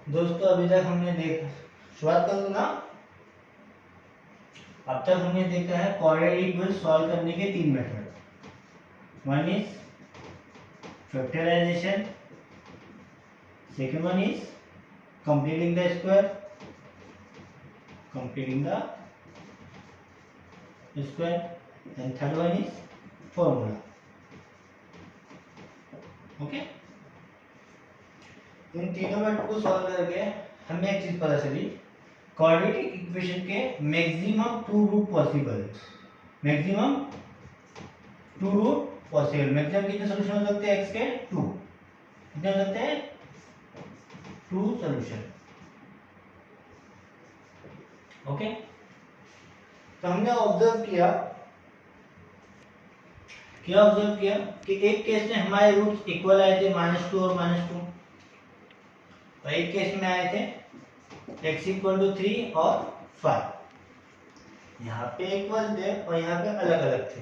दोस्तों अभी तक हमने शुरुआत कर दो ना। अब तक हमने देखा है क्वाड्रेटिक इक्वेशन सॉल्व करने के तीन method. One is factorisation, second one is completing the square, and third one is formula. Okay, इन तीनों मेथड को सॉल्व करके हमें एक चीज पता चली, क्वाड्रेटिक इक्वेशन के maximum two root possible. Maximum कितने सॉल्यूशन हो सकते हैं? x के टू। कितने हो सकते हैं? To solution. ओके, तो हमने ऑब्जर्व किया कि एक केस में हमारे रूट्स इक्वल आए थे, -2 और -2, और एक केस में आए थे x = 3 और 5। यहाँ पे इक्वल थे और यहाँ पे अलग अलग थे।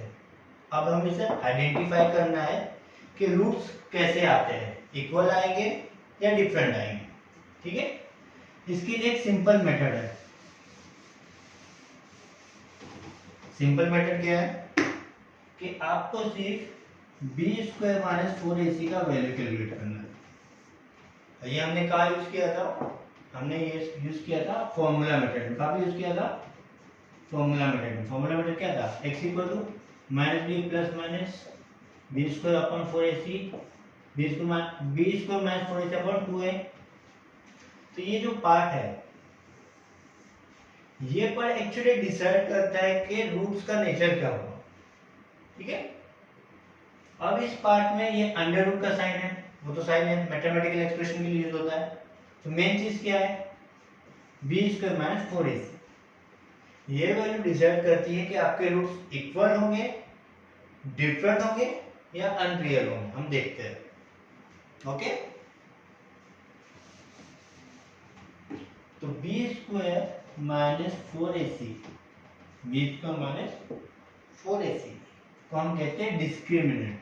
अब हमें इसे आइडेंटिफाई करना है कि रूट्स कैसे आते हैं, इक्वल आएंगे या डिफरेंट आएंगे। ठीक है, इसके लिए एक सिंपल मेथड है। सिंपल मेथड क्या है कि आपको सिर्फ b² - 4ac का वैल्यू कैलकुलेट करना है। ये हमने कहाँ यूज किया था? हमने ये यूज किया था फॉर्मूला मेथड में। कहाँ यूज किया था? फॉर्मूला मेथड में। फॉर्मूला मेथड क्या था? x = -b + b² 4ac, b² - 4ac 2a। तो ये जो पार्ट है, ये पर एक्चुअली डिसाइड करता है कि रूट्स का नेचर क्या होगा। ठीक है, अब इस पार्ट में ये अंडर रूट का साइन है, वो तो साइन है, मैथमेटिकल एक्सप्रेशन के लिए यूज होता है। तो मेन चीज क्या है? b² - 4ac। ये वैल्यू डिसाइड करती है कि आपके रूट्स इक्वल होंगे, डिफरेंट होंगे या अनरियल होंगे। हम देखते हैं। ओके, तो b² - 4ac, b² - 4ac को हम कहते हैं डिस्क्रिमिनेंट।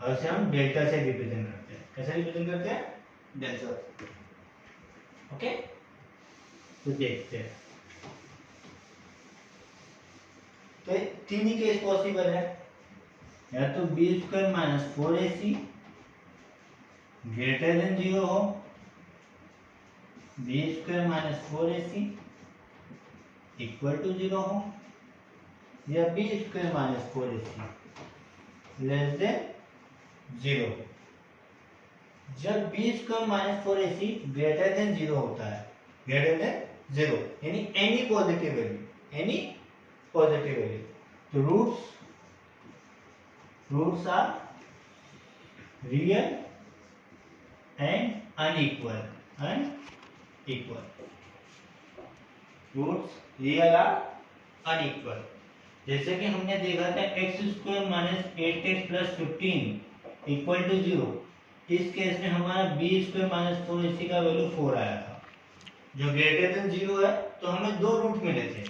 और इसे हम डेल्टा से रिप्रेजेंट करते हैं। कैसे रिप्रेजेंट करते हैं? डेल्टा। ओके, तो देखते हैं। तो तीन ही केस पॉसिबल है, या तो b² - 4ac ग्रेटर देन 0 हो, b² - 4ac इक्वल टू 0 हो, या b² - 4ac लेस देन 0। जब b² - 4ac ग्रेटर देन 0 होता है, ग्रेटर देन 0 यानी एनी पॉजिटिव वैल्यू, तो roots are real and unequal. Roots real और अनइक्वल। जैसे कि हमने देखा था x² - 8x + 15 इक्वल टू 0। इस केस में हमारा b² - 4ac का वैल्यू 4 आया था, जो ग्रेटर देन 0 है। तो हमें दो रूट मिले थे,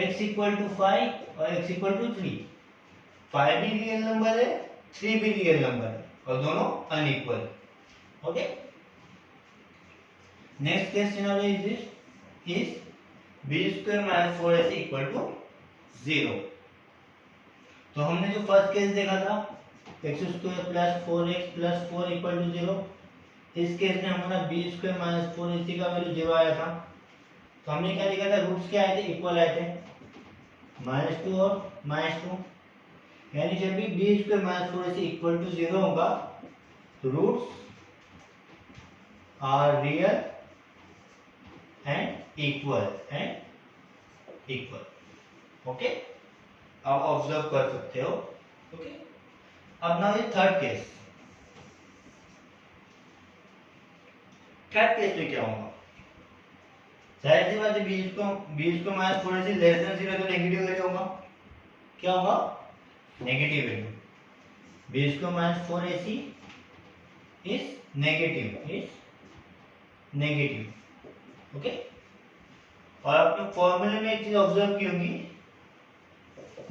x = 5 और x = 3। 5 भी रियल नंबर है, 3 भी रियल नंबर है, और दोनों unequal. Okay, next case scenario is b² - 4ac equal to 0। तो हमने जो फर्स्ट केस देखा था x² + 4x + 4 इक्वल टू 0, इस केस में हमारा b² - 4ac का वैल्यू 0 आया था। तो हमने क्या लिखा था? रूट्स क्या आए थे? इक्वल आए थे, -2 और -2। यानी जब भी b² - 4ac इक्वल टू 0 होगा तो roots are real and equal okay, आप ऑब्जर्व कर सकते हो। ओके, अब नाउ ये थर्ड केस में क्या होगा? जाहिर सी बात है, b² - 4ac लेस देन 0 तो नेगेटिव वैल्यू होगा। क्या होगा? Negative value. b² - 4ac is negative. Okay, और आपने फॉर्मूले में एक चीज ऑब्जर्व की होगी,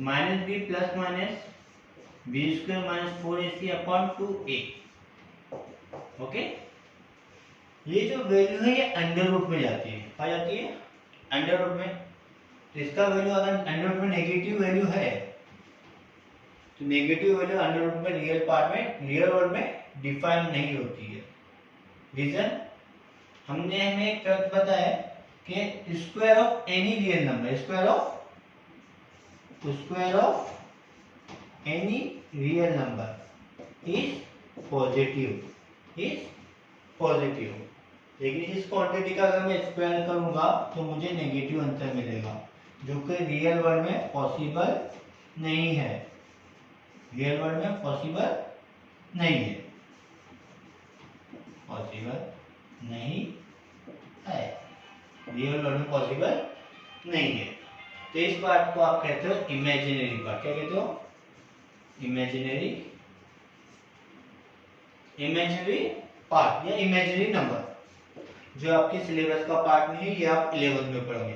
-b + B square minus 4ac upon 2a। Okay, ये जो वैल्यू है ये अंडर रूट में जाती है, आ जाती है अंडर रूट में। तो इसका वैल्यू अगर अंडर रूट में नेगेटिव वैल्यू है तो नेगेटिव वैल्यू अंडर रूट में रियल पार्ट में, रियल वर्ड में डिफाइन नहीं होती है। रीजन, हमें एक फैक्ट पता है कि square of any real number, square of any real number is positive, लेकिन इस क्वांटिटी का अगर मैं स्क्वायर करूंगा तो मुझे नेगेटिव आंसर मिलेगा, जो कि रियल वर्ल्ड में पॉसिबल नहीं है, रियल वर्ल्ड में पॉसिबल नहीं है, पॉसिबल नहीं है, रियल वर्ल्ड में पॉसिबल नहीं है। तो इस पार्ट को आप कहते हो इमेजिनरी पार्ट। क्या कहते हो? इमेजिनरी पार्ट या इमेजिनरी नंबर, जो आपके सिलेबस का पार्ट नहीं है, ये आप 11th में पढ़ोगे।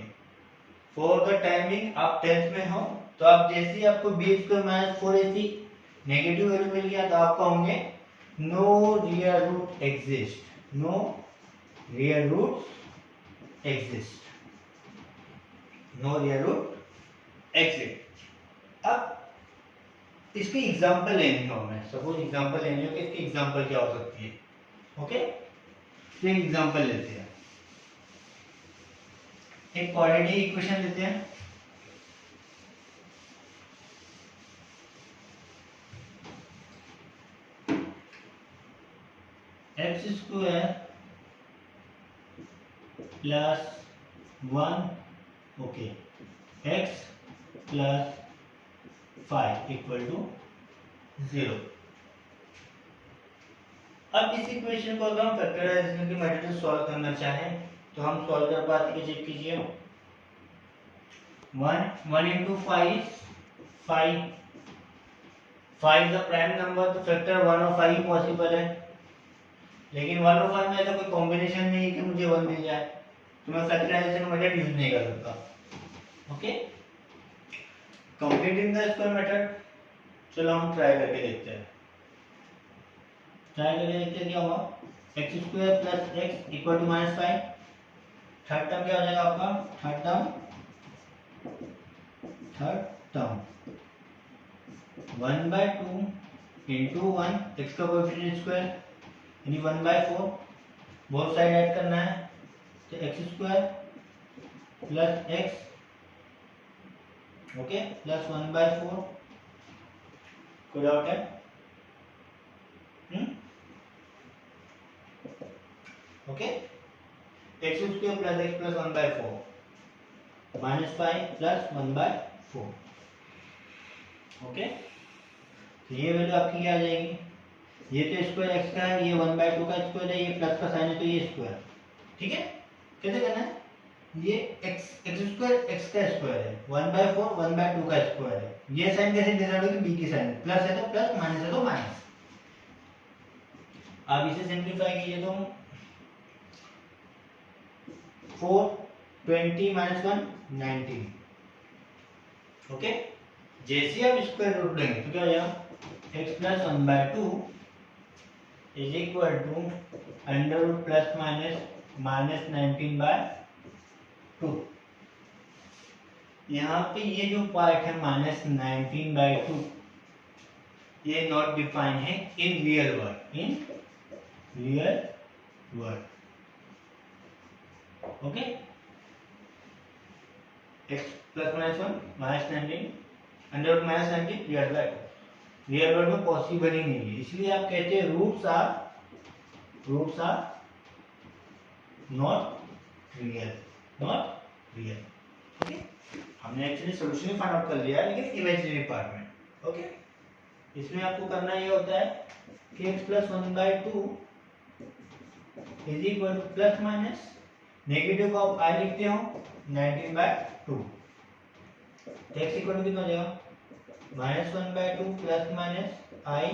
फॉर द टाइमिंग आप 10th में हो, तो आप जैसे ही आपको B square minus 4ac negative value मिल गया तो आप कहोगे no real root exist, no real root exist, no real root exist. अब इसकी एग्जांपल लेनी हो, मैं सपोज एग्जांपल लेनी हो कि इसकी एग्जांपल क्या हो सकती है। ओके, तो एक एग्जांपल लेते हैं, एक क्वाड्रेटिक इक्वेशन लेते हैं। X square plus 1 okay x plus 5 equal to 0। अब इस इक्वेशन को अगर हम फैक्टराइजेशन की मेथड से सॉल्व करना चाहें तो हम सॉल्व कर पाते हैं। चेक कीजिए, 1 into 5 5 5 द प्राइम नंबर, तो फैक्टर 1 और 5 पॉसिबल है, लेकिन 1 और 5 में ऐसा कोई कॉम्बिनेशन नहीं है कि मुझे 1 मिल जाए, तो मैं फैक्टराइजेशन मेथड यूज नहीं कर सकता। Okay, completing the square method, चलो हम ट्राई करके देखते हैं। क्या होगा, x square plus x equal to minus 5। Third term क्या हो जाएगा आपका, थर्ड टर्म 1/2 इंटू 1 एक्स का कोएफिशिएंट स्क्वायर यानी 1/4, बोथ साइड ऐड करना है, तो x square plus x okay plus 1/4, कोई डाउट है? Okay, x square plus x plus 1/4 minus 5 plus 1/4। Okay, तो ये वैल्यू आपकी क्या आ जाएगी, ये तो स्क्वायर एक्स का है, ये 1/2 का स्क्वायर है, ये प्लस का साइन है तो ये स्क्वायर। ठीक है, कैसे करना है, ये एक्स स्क्वायर एक्स का स्क्वायर है, 1/4 1/2 का स्क्वायर है, ये साइन कैसे डिसाइड होगी, बी की साइन, प्लस है तो प्लस, माइनस है तो माइनस। आप इसे सिंप्लीफाई कीजिए तो 4 20 माइनस 1 19। ओके, जैसे आप स्क्वायर रूट लेंगे तो क्या हो जाएगा, x plus 1/2 is equal to under root plus minus 19/2। यहाँ पे ये जो पार्ट है माइनस 19/2 ये नॉट डिफाइन है in real word. Okay, x plus minus 1 minus 19 under root minus 19 divide by 2 real word में पॉसिबल ही नहीं है, इसलिए आप कहते हैं roots are not real. Okay, हमने एक्चुअली सॉल्यूशन फाइंड आउट कर लिया है, लेकिन इमेजिनरी पार्ट में। ओके, इसमें आपको करना ये होता है कि x plus 1/2 is equal two plus minus negative को आप i लिखते हो 19/2, तो x इक्वल टू कितना हो जाएगा, माइनस 1/2 प्लस माइनस i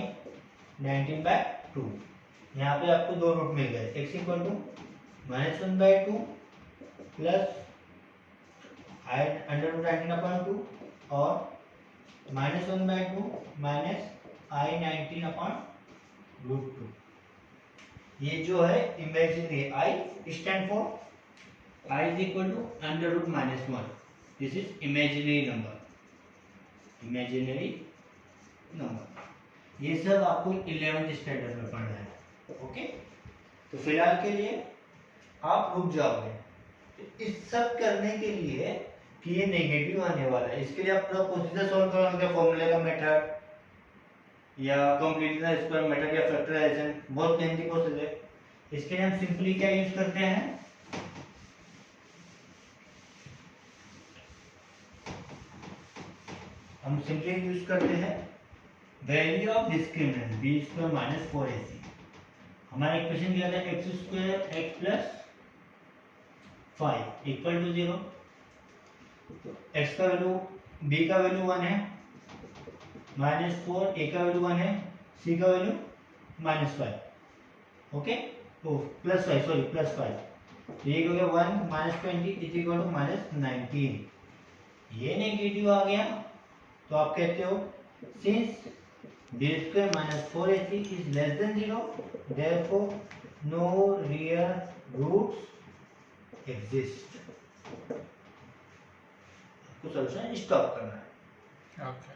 19/2। यहाँ पे आपको दो रूट मिल गए, x equal to minus 1/2 plus i under root 19/2 और माइनस 1/2 माइनस I19 अपॉन √2। ये जो है imaginary, I stand for I is equal to under root minus 1। This is imaginary number, imaginary number. ये सब आपको 11th स्टैंडर्ड में पढ़ना है। ओके, तो फिलहाल के लिए आप रुक जाओगे। तो इस सब करने के लिए कि ये नेगेटिव आने वाला है, इसके लिए आप पूरा प्रोसीजर सॉल्व करोगे, फॉर्मूले का मेथड या कंप्लीटनेस स्क्वायर मेथड या फैक्टराइजेशन, बहुत लेंथी प्रोसेस है। इसके लिए हम सिंपली क्या यूज करते हैं, हम सिंपली यूज करते हैं value of discriminant B square minus 4ac। हमारा इक्वेशन क्या था, x square x plus 5 equal to 0। X का वैल्यू, बी का वैल्यू 1 है, -4, ए का वैल्यू 1 है, सी का वैल्यू -5। ओके, ओ +5, सॉरी +5। ये हो गया 1 -20 इज इक्वल टू -19। ये नेगेटिव आ गया तो आप कहते हो since b square minus 4ac is less than 0, therefore no real roots exist. आपको सॉल्यूशन स्टॉप करना है। ओके।